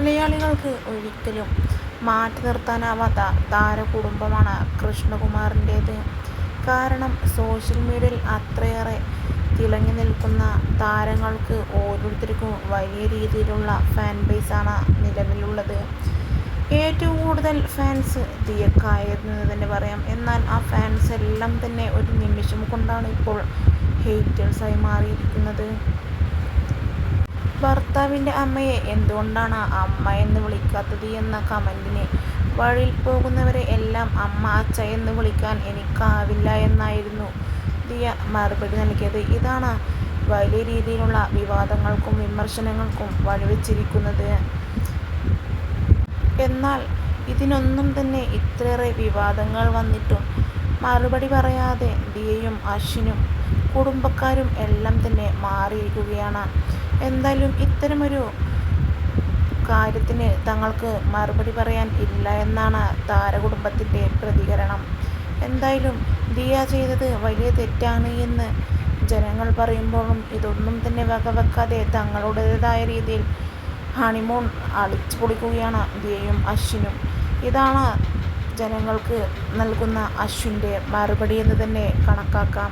മലയാളികൾക്ക് ഒരിക്കലും മാറ്റി നിർത്താനാവാത്ത താരകുടുംബമാണ് കൃഷ്ണകുമാറിൻ്റേത്. കാരണം സോഷ്യൽ മീഡിയയിൽ അത്രയേറെ തിളങ്ങി നിൽക്കുന്ന താരങ്ങൾക്ക് ഓരോരുത്തർക്കും വലിയ രീതിയിലുള്ള ഫാൻ ബേസാണ് നിലവിലുള്ളത്. ഏറ്റവും കൂടുതൽ ഫാൻസ് ദിയക്കായിരുന്നു എന്ന് തന്നെ പറയാം. എന്നാൽ ആ ഫാൻസ് എല്ലാം തന്നെ ഒരു നിമിഷം കൊണ്ടാണ് ഇപ്പോൾ ഹേറ്റേഴ്സായി മാറിയിരിക്കുന്നത്. ഭർത്താവിൻ്റെ അമ്മയെ എന്തുകൊണ്ടാണ് അമ്മ എന്ന് വിളിക്കാത്തത് എന്ന കമൻറ്റിന് വഴിയിൽ പോകുന്നവരെ എല്ലാം അമ്മ അച്ഛ എന്ന് വിളിക്കാൻ എനിക്കാവില്ല എന്നായിരുന്നു ദിയ മറുപടി നൽകിയത്. ഇതാണ് വലിയ രീതിയിലുള്ള വിവാദങ്ങൾക്കും വിമർശനങ്ങൾക്കും വഴിവെച്ചിരിക്കുന്നത്. എന്നാൽ ഇതിനൊന്നും തന്നെ ഇത്രയേറെ വിവാദങ്ങൾ വന്നിട്ടും മറുപടി പറയാതെ ദിയയും അശ്വിനും കുടുംബക്കാരും എല്ലാം തന്നെ മാറിയിരിക്കുകയാണ്. എന്തായാലും ഇത്തരമൊരു കാര്യത്തിന് തങ്ങൾക്ക് മറുപടി പറയാൻ ഇല്ല എന്നാണ് താരകുടുംബത്തിൻ്റെ പ്രതികരണം. എന്തായാലും ദിയ ചെയ്തത് വലിയ തെറ്റാണ് എന്ന് ജനങ്ങൾ പറയുമ്പോഴും ഇതൊന്നും തന്നെ വകവെക്കാതെ തങ്ങളുടേതായ രീതിയിൽ ഹണിമൂൺ അടിച്ചു പൊളിക്കുകയാണ് ദിയയും അശ്വിനും. ഇതാണ് ജനങ്ങൾക്ക് നൽകുന്ന അശ്വിൻ്റെ മറുപടി എന്ന് തന്നെ കണക്കാക്കാം.